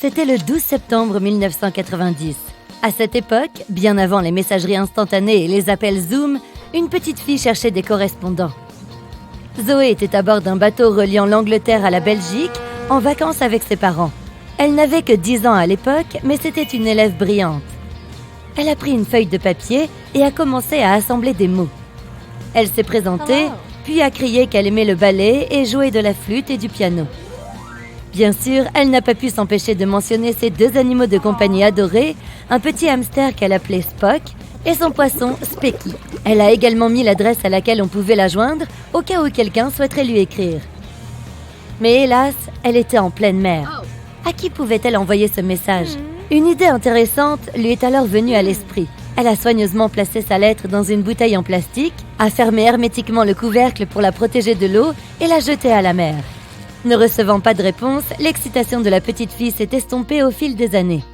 C'était le 12 septembre 1990. À cette époque, bien avant les messageries instantanées et les appels Zoom, une petite fille cherchait des correspondants. Zoé était à bord d'un bateau reliant l'Angleterre à la Belgique, en vacances avec ses parents. Elle n'avait que 10 ans à l'époque, mais c'était une élève brillante. Elle a pris une feuille de papier et a commencé à assembler des mots. Elle s'est présentée, puis a crié qu'elle aimait le ballet et jouer de la flûte et du piano. Bien sûr, elle n'a pas pu s'empêcher de mentionner ses 2 animaux de compagnie adorés, un petit hamster qu'elle appelait Spock et son poisson Specky. Elle a également mis l'adresse à laquelle on pouvait la joindre au cas où quelqu'un souhaiterait lui écrire. Mais hélas, elle était en pleine mer. À qui pouvait-elle envoyer ce message? Une idée intéressante lui est alors venue à l'esprit. Elle a soigneusement placé sa lettre dans une bouteille en plastique, a fermé hermétiquement le couvercle pour la protéger de l'eau et l'a jetée à la mer. Ne recevant pas de réponse, l'excitation de la petite fille s'est estompée au fil des années.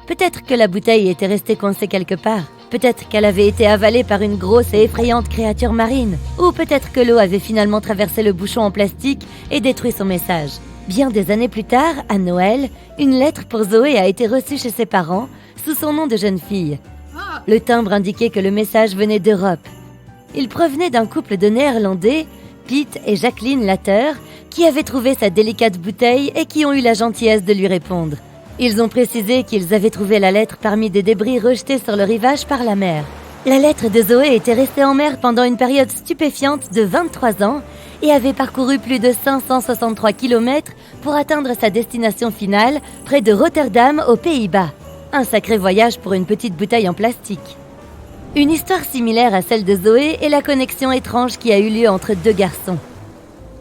Peut-être que la bouteille était restée coincée quelque part. Peut-être qu'elle avait été avalée par une grosse et effrayante créature marine. Ou peut-être que l'eau avait finalement traversé le bouchon en plastique et détruit son message. Bien des années plus tard, à Noël, une lettre pour Zoé a été reçue chez ses parents, sous son nom de jeune fille. Le timbre indiquait que le message venait d'Europe. Il provenait d'un couple de Néerlandais, Pete et Jacqueline Latter, qui avaient trouvé sa délicate bouteille et qui ont eu la gentillesse de lui répondre. Ils ont précisé qu'ils avaient trouvé la lettre parmi des débris rejetés sur le rivage par la mer. La lettre de Zoé était restée en mer pendant une période stupéfiante de 23 ans et avait parcouru plus de 563 km pour atteindre sa destination finale, près de Rotterdam, aux Pays-Bas. Un sacré voyage pour une petite bouteille en plastique. Une histoire similaire à celle de Zoé est la connexion étrange qui a eu lieu entre 2 garçons.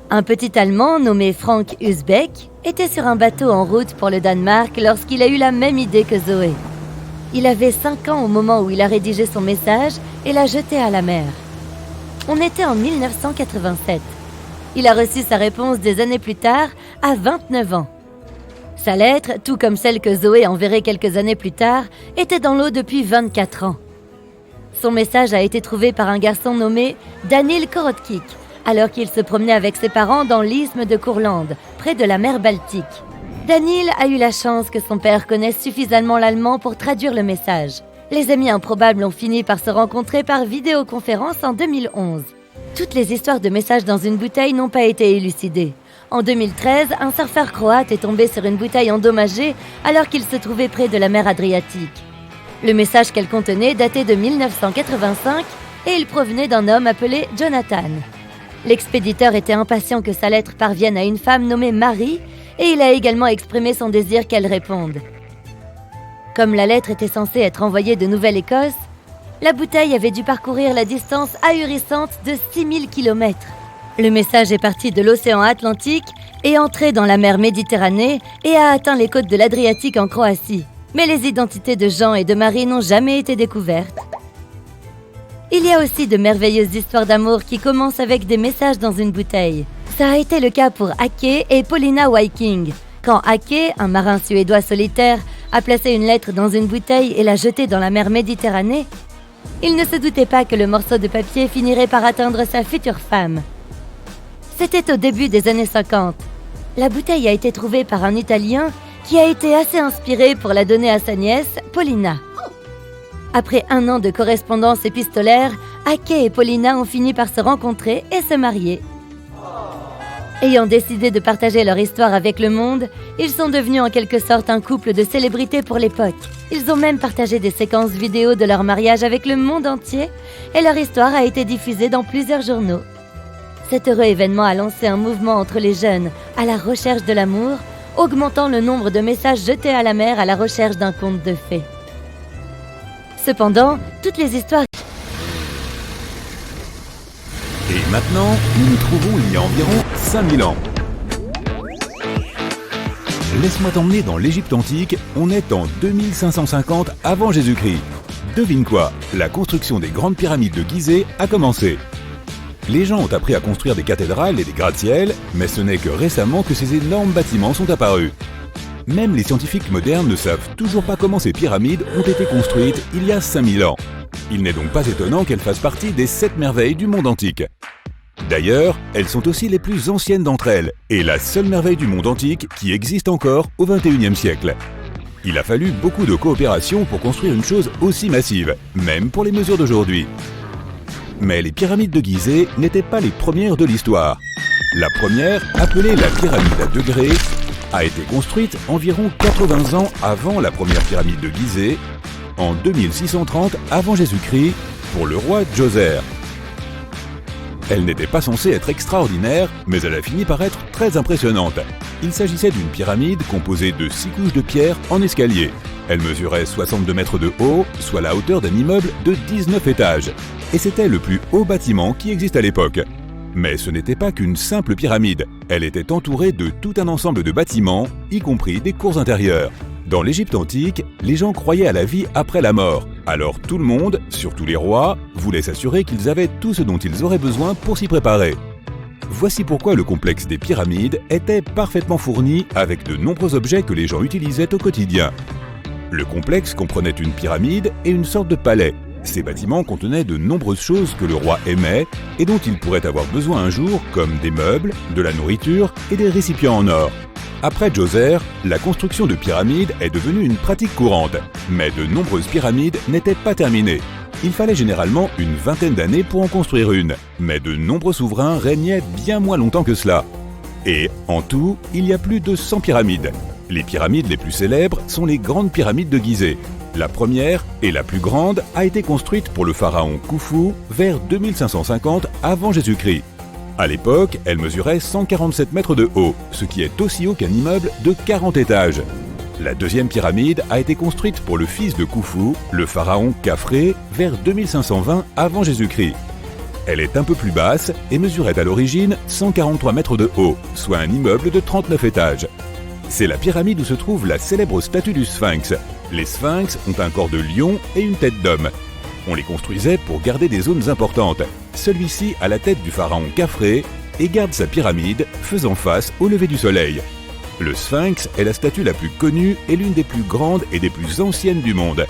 Un petit Allemand nommé Frank Husbeck était sur un bateau en route pour le Danemark lorsqu'il a eu la même idée que Zoé. Il avait 5 ans au moment où il a rédigé son message et l'a jeté à la mer. On était en 1987. Il a reçu sa réponse des années plus tard, à 29 ans. Sa lettre, tout comme celle que Zoé enverrait quelques années plus tard, était dans l'eau depuis 24 ans. Son message a été trouvé par un garçon nommé Daniel Korotkik, alors qu'il se promenait avec ses parents dans l'isthme de Courland, près de la mer Baltique. Daniel a eu la chance que son père connaisse suffisamment l'allemand pour traduire le message. Les amis improbables ont fini par se rencontrer par vidéoconférence en 2011. Toutes les histoires de messages dans une bouteille n'ont pas été élucidées. En 2013, un surfeur croate est tombé sur une bouteille endommagée alors qu'il se trouvait près de la mer Adriatique. Le message qu'elle contenait datait de 1985 et il provenait d'un homme appelé Jonathan. L'expéditeur était impatient que sa lettre parvienne à une femme nommée Marie et il a également exprimé son désir qu'elle réponde. Comme la lettre était censée être envoyée de Nouvelle-Écosse, la bouteille avait dû parcourir la distance ahurissante de 6000 km. Le message est parti de l'océan Atlantique et entré dans la mer Méditerranée et a atteint les côtes de l'Adriatique en Croatie. Mais les identités de Jean et de Marie n'ont jamais été découvertes. Il y a aussi de merveilleuses histoires d'amour qui commencent avec des messages dans une bouteille. Ça a été le cas pour Ake et Paulina Viking. Quand Ake, un marin suédois solitaire, a placé une lettre dans une bouteille et l'a jetée dans la mer Méditerranée, il ne se doutait pas que le morceau de papier finirait par atteindre sa future femme. C'était au début des années 50. La bouteille a été trouvée par un Italien qui a été assez inspiré pour la donner à sa nièce, Paulina. Après 1 an de correspondance épistolaire, Ake et Paulina ont fini par se rencontrer et se marier. Ayant décidé de partager leur histoire avec le monde, ils sont devenus en quelque sorte un couple de célébrités pour l'époque. Ils ont même partagé des séquences vidéo de leur mariage avec le monde entier et leur histoire a été diffusée dans plusieurs journaux. Cet heureux événement a lancé un mouvement entre les jeunes à la recherche de l'amour, augmentant le nombre de messages jetés à la mer à la recherche d'un conte de fées. Cependant, toutes les histoires... Et maintenant, nous nous trouvons il y a environ 5000 ans. Laisse-moi t'emmener dans l'Égypte antique, on est en 2550 avant Jésus-Christ. Devine quoi, la construction des grandes pyramides de Gizeh a commencé. Les gens ont appris à construire des cathédrales et des gratte-ciels, mais ce n'est que récemment que ces énormes bâtiments sont apparus. Même les scientifiques modernes ne savent toujours pas comment ces pyramides ont été construites il y a 5000 ans. Il n'est donc pas étonnant qu'elles fassent partie des 7 merveilles du monde antique. D'ailleurs, elles sont aussi les plus anciennes d'entre elles et la seule merveille du monde antique qui existe encore au XXIe siècle. Il a fallu beaucoup de coopération pour construire une chose aussi massive, même pour les mesures d'aujourd'hui. Mais les pyramides de Gizeh n'étaient pas les premières de l'histoire. La première, appelée la pyramide à degrés, a été construite environ 80 ans avant la première pyramide de Gizeh, en 2630 avant Jésus-Christ, pour le roi Djoser. Elle n'était pas censée être extraordinaire, mais elle a fini par être très impressionnante. Il s'agissait d'une pyramide composée de 6 couches de pierre en escalier. Elle mesurait 62 mètres de haut, soit la hauteur d'un immeuble de 19 étages. Et c'était le plus haut bâtiment qui existe à l'époque. Mais ce n'était pas qu'une simple pyramide. Elle était entourée de tout un ensemble de bâtiments, y compris des cours intérieures. Dans l'Égypte antique, les gens croyaient à la vie après la mort. Alors tout le monde, surtout les rois, voulait s'assurer qu'ils avaient tout ce dont ils auraient besoin pour s'y préparer. Voici pourquoi le complexe des pyramides était parfaitement fourni avec de nombreux objets que les gens utilisaient au quotidien. Le complexe comprenait une pyramide et une sorte de palais. Ces bâtiments contenaient de nombreuses choses que le roi aimait et dont il pourrait avoir besoin un jour, comme des meubles, de la nourriture et des récipients en or. Après Djoser, la construction de pyramides est devenue une pratique courante, mais de nombreuses pyramides n'étaient pas terminées. Il fallait généralement une vingtaine d'années pour en construire une, mais de nombreux souverains régnaient bien moins longtemps que cela. Et, en tout, il y a plus de 100 pyramides. Les pyramides les plus célèbres sont les grandes pyramides de Gizeh. La première, et la plus grande, a été construite pour le pharaon Khufu vers 2550 avant Jésus-Christ. À l'époque, elle mesurait 147 mètres de haut, ce qui est aussi haut qu'un immeuble de 40 étages. La deuxième pyramide a été construite pour le fils de Khufu, le pharaon Khafré, vers 2520 avant Jésus-Christ. Elle est un peu plus basse et mesurait à l'origine 143 mètres de haut, soit un immeuble de 39 étages. C'est la pyramide où se trouve la célèbre statue du Sphinx. Les sphinx ont un corps de lion et une tête d'homme. On les construisait pour garder des zones importantes. Celui-ci a la tête du pharaon Khafré et garde sa pyramide faisant face au lever du soleil. Le Sphinx est la statue la plus connue et l'une des plus grandes et des plus anciennes du monde.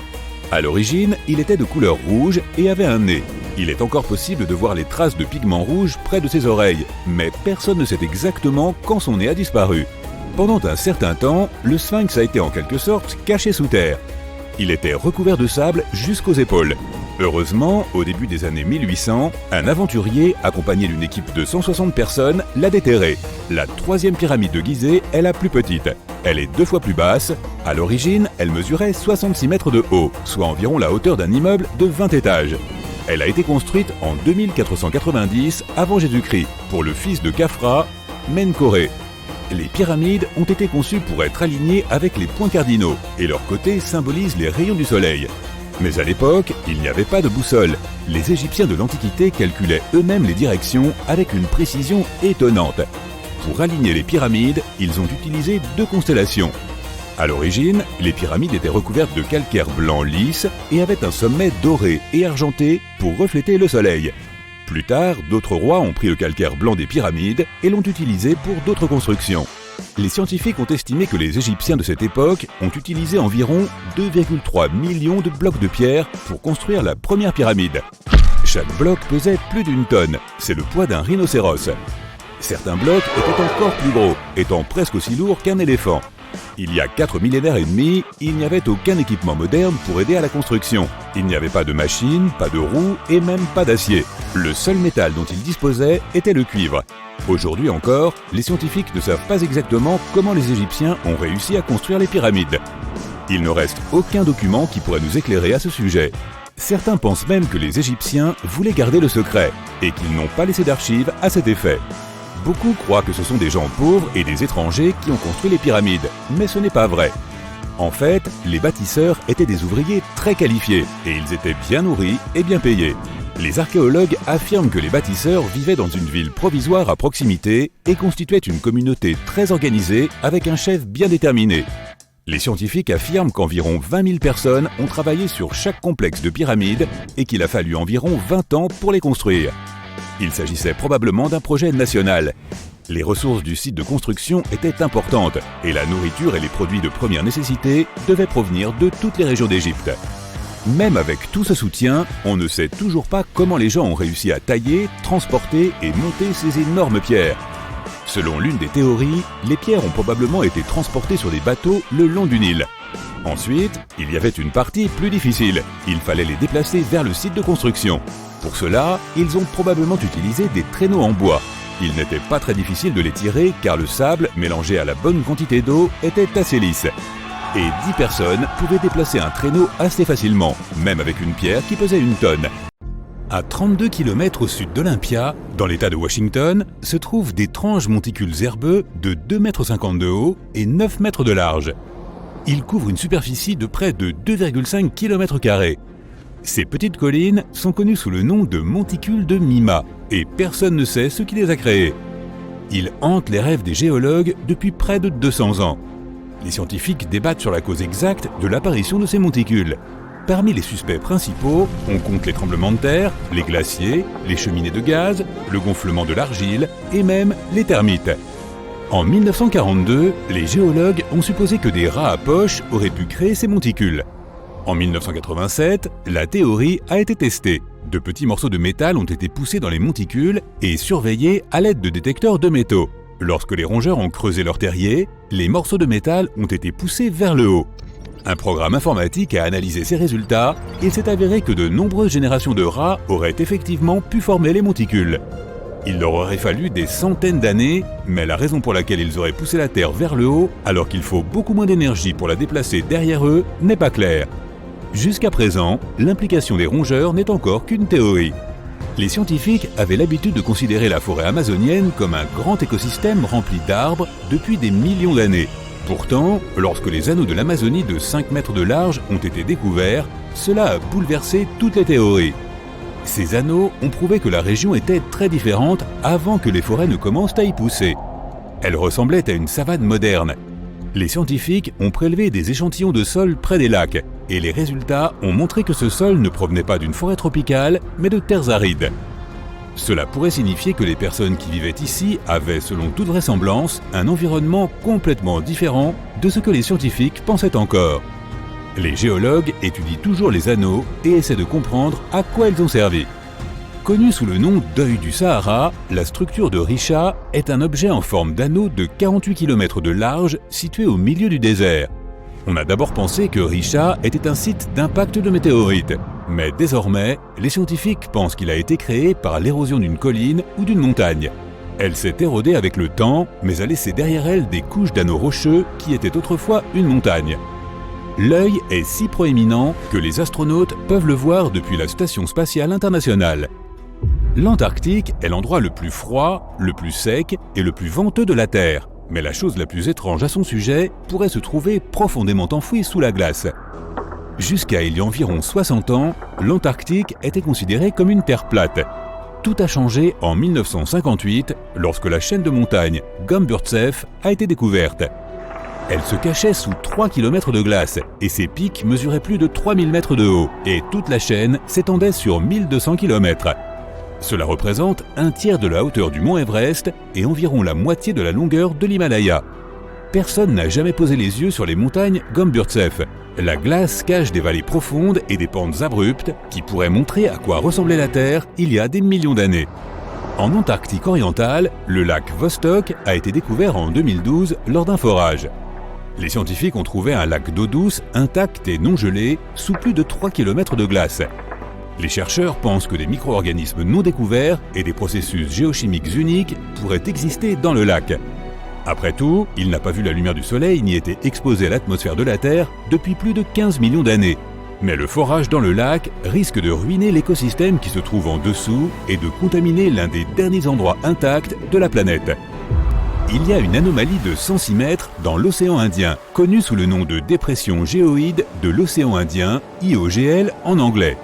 À l'origine, il était de couleur rouge et avait un nez. Il est encore possible de voir les traces de pigments rouges près de ses oreilles, mais personne ne sait exactement quand son nez a disparu. Pendant un certain temps, le Sphinx a été en quelque sorte caché sous terre. Il était recouvert de sable jusqu'aux épaules. Heureusement, au début des années 1800, un aventurier, accompagné d'une équipe de 160 personnes, l'a déterré. La troisième pyramide de Gizeh est la plus petite. Elle est 2 fois plus basse. À l'origine, elle mesurait 66 mètres de haut, soit environ la hauteur d'un immeuble de 20 étages. Elle a été construite en 2490 avant Jésus-Christ pour le fils de Khafra, Menkaure. Les pyramides ont été conçues pour être alignées avec les points cardinaux et leurs côtés symbolisent les rayons du soleil. Mais à l'époque, il n'y avait pas de boussole. Les Égyptiens de l'Antiquité calculaient eux-mêmes les directions avec une précision étonnante. Pour aligner les pyramides, ils ont utilisé 2 constellations. À l'origine, les pyramides étaient recouvertes de calcaire blanc lisse et avaient un sommet doré et argenté pour refléter le soleil. Plus tard, d'autres rois ont pris le calcaire blanc des pyramides et l'ont utilisé pour d'autres constructions. Les scientifiques ont estimé que les Égyptiens de cette époque ont utilisé environ 2,3 millions de blocs de pierre pour construire la première pyramide. Chaque bloc pesait plus d'1 tonne, c'est le poids d'un rhinocéros. Certains blocs étaient encore plus gros, étant presque aussi lourds qu'un éléphant. Il y a 4 millénaires et demi, il n'y avait aucun équipement moderne pour aider à la construction. Il n'y avait pas de machines, pas de roues et même pas d'acier. Le seul métal dont ils disposaient était le cuivre. Aujourd'hui encore, les scientifiques ne savent pas exactement comment les Égyptiens ont réussi à construire les pyramides. Il ne reste aucun document qui pourrait nous éclairer à ce sujet. Certains pensent même que les Égyptiens voulaient garder le secret et qu'ils n'ont pas laissé d'archives à cet effet. Beaucoup croient que ce sont des gens pauvres et des étrangers qui ont construit les pyramides, mais ce n'est pas vrai. En fait, les bâtisseurs étaient des ouvriers très qualifiés et ils étaient bien nourris et bien payés. Les archéologues affirment que les bâtisseurs vivaient dans une ville provisoire à proximité et constituaient une communauté très organisée avec un chef bien déterminé. Les scientifiques affirment qu'environ 20 000 personnes ont travaillé sur chaque complexe de pyramides et qu'il a fallu environ 20 ans pour les construire. Il s'agissait probablement d'un projet national. Les ressources du site de construction étaient importantes et la nourriture et les produits de première nécessité devaient provenir de toutes les régions d'Égypte. Même avec tout ce soutien, on ne sait toujours pas comment les gens ont réussi à tailler, transporter et monter ces énormes pierres. Selon l'une des théories, les pierres ont probablement été transportées sur des bateaux le long du Nil. Ensuite, il y avait une partie plus difficile. Il fallait les déplacer vers le site de construction. Pour cela, ils ont probablement utilisé des traîneaux en bois. Il n'était pas très difficile de les tirer car le sable, mélangé à la bonne quantité d'eau, était assez lisse. Et 10 personnes pouvaient déplacer un traîneau assez facilement, même avec une pierre qui pesait 1 tonne. À 32 km au sud d'Olympia, dans l'État de Washington, se trouvent d'étranges monticules herbeux de 2,50 m de haut et 9 mètres de large. Ils couvrent une superficie de près de 2,5 km². Ces petites collines sont connues sous le nom de monticules de Mima, et personne ne sait ce qui les a créées. Ils hantent les rêves des géologues depuis près de 200 ans. Les scientifiques débattent sur la cause exacte de l'apparition de ces monticules. Parmi les suspects principaux, on compte les tremblements de terre, les glaciers, les cheminées de gaz, le gonflement de l'argile et même les termites. En 1942, les géologues ont supposé que des rats à poche auraient pu créer ces monticules. En 1987, la théorie a été testée. De petits morceaux de métal ont été poussés dans les monticules et surveillés à l'aide de détecteurs de métaux. Lorsque les rongeurs ont creusé leur terrier, les morceaux de métal ont été poussés vers le haut. Un programme informatique a analysé ces résultats et il s'est avéré que de nombreuses générations de rats auraient effectivement pu former les monticules. Il leur aurait fallu des centaines d'années, mais la raison pour laquelle ils auraient poussé la Terre vers le haut, alors qu'il faut beaucoup moins d'énergie pour la déplacer derrière eux, n'est pas claire. Jusqu'à présent, l'implication des rongeurs n'est encore qu'une théorie. Les scientifiques avaient l'habitude de considérer la forêt amazonienne comme un grand écosystème rempli d'arbres depuis des millions d'années. Pourtant, lorsque les anneaux de l'Amazonie de 5 mètres de large ont été découverts, cela a bouleversé toutes les théories. Ces anneaux ont prouvé que la région était très différente avant que les forêts ne commencent à y pousser. Elle ressemblait à une savane moderne. Les scientifiques ont prélevé des échantillons de sol près des lacs, et les résultats ont montré que ce sol ne provenait pas d'une forêt tropicale, mais de terres arides. Cela pourrait signifier que les personnes qui vivaient ici avaient, selon toute vraisemblance, un environnement complètement différent de ce que les scientifiques pensaient encore. Les géologues étudient toujours les anneaux et essaient de comprendre à quoi ils ont servi. Connue sous le nom d'œil du Sahara, la structure de Risha est un objet en forme d'anneau de 48 km de large situé au milieu du désert. On a d'abord pensé que Risha était un site d'impact de météorites, mais désormais, les scientifiques pensent qu'il a été créé par l'érosion d'une colline ou d'une montagne. Elle s'est érodée avec le temps, mais a laissé derrière elle des couches d'anneaux rocheux qui étaient autrefois une montagne. L'œil est si proéminent que les astronautes peuvent le voir depuis la Station spatiale internationale. L'Antarctique est l'endroit le plus froid, le plus sec et le plus venteux de la Terre. Mais la chose la plus étrange à son sujet pourrait se trouver profondément enfouie sous la glace. Jusqu'à il y a environ 60 ans, l'Antarctique était considérée comme une terre plate. Tout a changé en 1958 lorsque la chaîne de montagnes Gomburtsev a été découverte. Elle se cachait sous 3 km de glace et ses pics mesuraient plus de 3000 mètres de haut et toute la chaîne s'étendait sur 1200 km. Cela représente un tiers de la hauteur du mont Everest et environ la moitié de la longueur de l'Himalaya. Personne n'a jamais posé les yeux sur les montagnes Gomburtsev. La glace cache des vallées profondes et des pentes abruptes qui pourraient montrer à quoi ressemblait la Terre il y a des millions d'années. En Antarctique orientale, le lac Vostok a été découvert en 2012 lors d'un forage. Les scientifiques ont trouvé un lac d'eau douce intact et non gelé sous plus de 3 km de glace. Les chercheurs pensent que des micro-organismes non découverts et des processus géochimiques uniques pourraient exister dans le lac. Après tout, il n'a pas vu la lumière du soleil ni été exposé à l'atmosphère de la Terre depuis plus de 15 millions d'années. Mais le forage dans le lac risque de ruiner l'écosystème qui se trouve en dessous et de contaminer l'un des derniers endroits intacts de la planète. Il y a une anomalie de 106 mètres dans l'océan Indien, connue sous le nom de dépression géoïde de l'océan Indien, IOGL en anglais.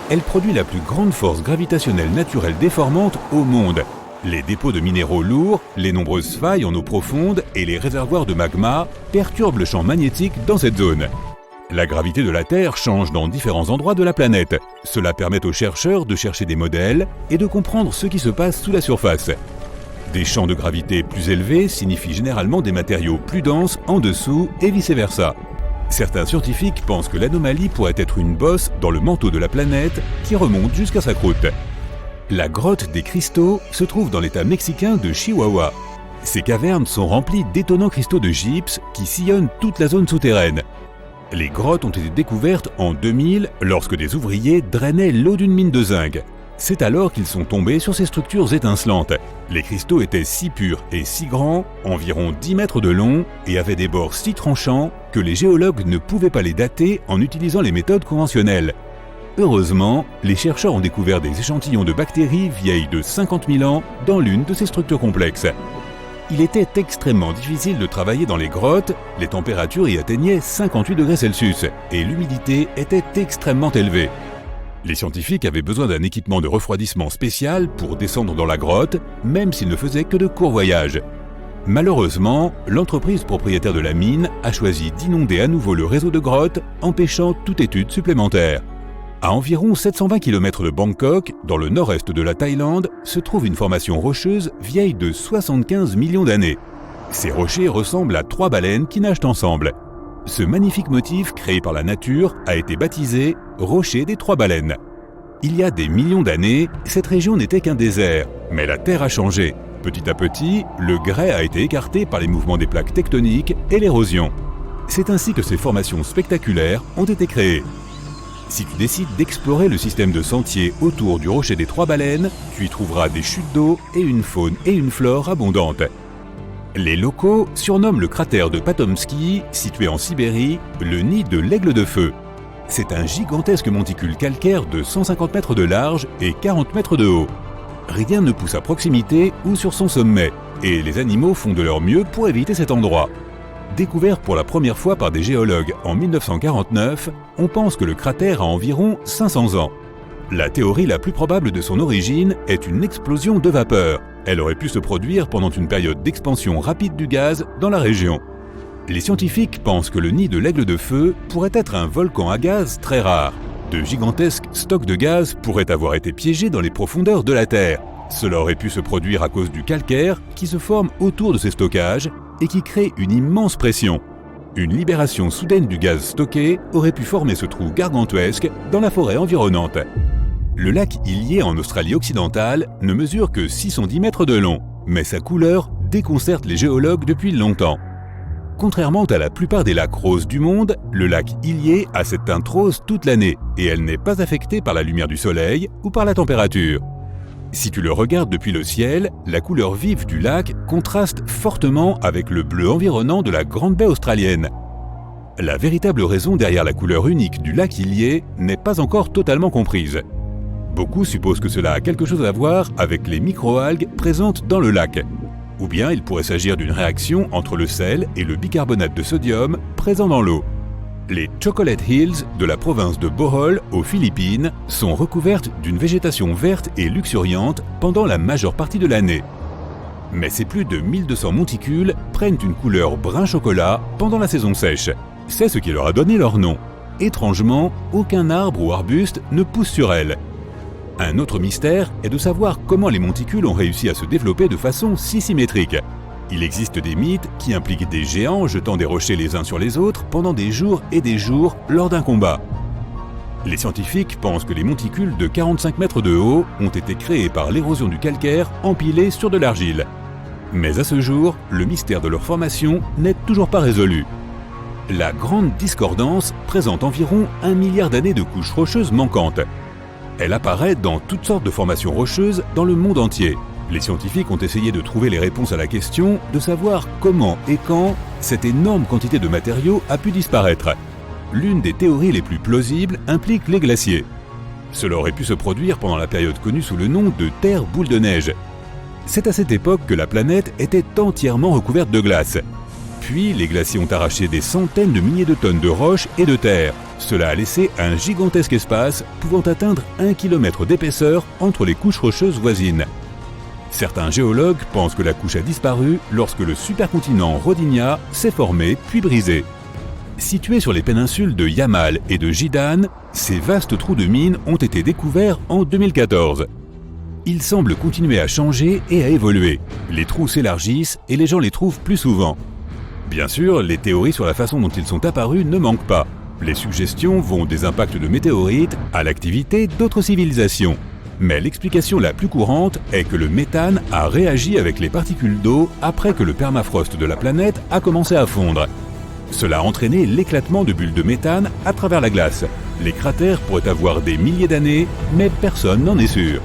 Elle produit la plus grande force gravitationnelle naturelle déformante au monde. Les dépôts de minéraux lourds, les nombreuses failles en eau profonde et les réservoirs de magma perturbent le champ magnétique dans cette zone. La gravité de la Terre change dans différents endroits de la planète. Cela permet aux chercheurs de chercher des modèles et de comprendre ce qui se passe sous la surface. Des champs de gravité plus élevés signifient généralement des matériaux plus denses en dessous et vice-versa. Certains scientifiques pensent que l'anomalie pourrait être une bosse dans le manteau de la planète qui remonte jusqu'à sa croûte. La grotte des cristaux se trouve dans l'état mexicain de Chihuahua. Ces cavernes sont remplies d'étonnants cristaux de gypse qui sillonnent toute la zone souterraine. Les grottes ont été découvertes en 2000 lorsque des ouvriers drainaient l'eau d'une mine de zinc. C'est alors qu'ils sont tombés sur ces structures étincelantes. Les cristaux étaient si purs et si grands, environ 10 mètres de long, et avaient des bords si tranchants que les géologues ne pouvaient pas les dater en utilisant les méthodes conventionnelles. Heureusement, les chercheurs ont découvert des échantillons de bactéries vieilles de 50 000 ans dans l'une de ces structures complexes. Il était extrêmement difficile de travailler dans les grottes, les températures y atteignaient 58 degrés Celsius et l'humidité était extrêmement élevée. Les scientifiques avaient besoin d'un équipement de refroidissement spécial pour descendre dans la grotte, même s'ils ne faisaient que de courts voyages. Malheureusement, l'entreprise propriétaire de la mine a choisi d'inonder à nouveau le réseau de grottes, empêchant toute étude supplémentaire. À environ 720 km de Bangkok, dans le nord-est de la Thaïlande, se trouve une formation rocheuse vieille de 75 millions d'années. Ces rochers ressemblent à 3 baleines qui nagent ensemble. Ce magnifique motif créé par la nature a été baptisé « Rocher des 3 baleines ». Il y a des millions d'années, cette région n'était qu'un désert, mais la Terre a changé. Petit à petit, le grès a été écarté par les mouvements des plaques tectoniques et l'érosion. C'est ainsi que ces formations spectaculaires ont été créées. Si tu décides d'explorer le système de sentiers autour du rocher des 3 baleines, tu y trouveras des chutes d'eau et une faune et une flore abondantes. Les locaux surnomment le cratère de Patomsky, situé en Sibérie, le nid de l'aigle de feu. C'est un gigantesque monticule calcaire de 150 mètres de large et 40 mètres de haut. Rien ne pousse à proximité ou sur son sommet, et les animaux font de leur mieux pour éviter cet endroit. Découvert pour la première fois par des géologues en 1949, on pense que le cratère a environ 500 ans. La théorie la plus probable de son origine est une explosion de vapeur. Elle aurait pu se produire pendant une période d'expansion rapide du gaz dans la région. Les scientifiques pensent que le nid de l'aigle de feu pourrait être un volcan à gaz très rare. De gigantesques stocks de gaz pourraient avoir été piégés dans les profondeurs de la Terre. Cela aurait pu se produire à cause du calcaire qui se forme autour de ces stockages et qui crée une immense pression. Une libération soudaine du gaz stocké aurait pu former ce trou gargantuesque dans la forêt environnante. Le lac Illier en Australie occidentale ne mesure que 610 mètres de long, mais sa couleur déconcerte les géologues depuis longtemps. Contrairement à la plupart des lacs roses du monde, le lac Illier a cette teinte rose toute l'année et elle n'est pas affectée par la lumière du soleil ou par la température. Si tu le regardes depuis le ciel, la couleur vive du lac contraste fortement avec le bleu environnant de la Grande Baie australienne. La véritable raison derrière la couleur unique du lac Illier n'est pas encore totalement comprise. Beaucoup supposent que cela a quelque chose à voir avec les microalgues présentes dans le lac. Ou bien il pourrait s'agir d'une réaction entre le sel et le bicarbonate de sodium présent dans l'eau. Les Chocolate Hills de la province de Bohol, aux Philippines, sont recouvertes d'une végétation verte et luxuriante pendant la majeure partie de l'année. Mais ces plus de 1200 monticules prennent une couleur brun chocolat pendant la saison sèche. C'est ce qui leur a donné leur nom. Étrangement, aucun arbre ou arbuste ne pousse sur elles. Un autre mystère est de savoir comment les monticules ont réussi à se développer de façon si symétrique. Il existe des mythes qui impliquent des géants jetant des rochers les uns sur les autres pendant des jours et des jours lors d'un combat. Les scientifiques pensent que les monticules de 45 mètres de haut ont été créés par l'érosion du calcaire empilé sur de l'argile. Mais à ce jour, le mystère de leur formation n'est toujours pas résolu. La Grande Discordance présente environ 1 milliard d'années de couches rocheuses manquantes. Elle apparaît dans toutes sortes de formations rocheuses dans le monde entier. Les scientifiques ont essayé de trouver les réponses à la question de savoir comment et quand cette énorme quantité de matériaux a pu disparaître. L'une des théories les plus plausibles implique les glaciers. Cela aurait pu se produire pendant la période connue sous le nom de Terre boule de neige. C'est à cette époque que la planète était entièrement recouverte de glace. Puis les glaciers ont arraché des centaines de milliers de tonnes de roches et de terre. Cela a laissé un gigantesque espace pouvant atteindre 1 km d'épaisseur entre les couches rocheuses voisines. Certains géologues pensent que la couche a disparu lorsque le supercontinent Rodinia s'est formé puis brisé. Situés sur les péninsules de Yamal et de Jidan, ces vastes trous de mines ont été découverts en 2014. Ils semblent continuer à changer et à évoluer. Les trous s'élargissent et les gens les trouvent plus souvent. Bien sûr, les théories sur la façon dont ils sont apparus ne manquent pas. Les suggestions vont des impacts de météorites à l'activité d'autres civilisations. Mais l'explication la plus courante est que le méthane a réagi avec les particules d'eau après que le permafrost de la planète a commencé à fondre. Cela a entraîné l'éclatement de bulles de méthane à travers la glace. Les cratères pourraient avoir des milliers d'années, mais personne n'en est sûr.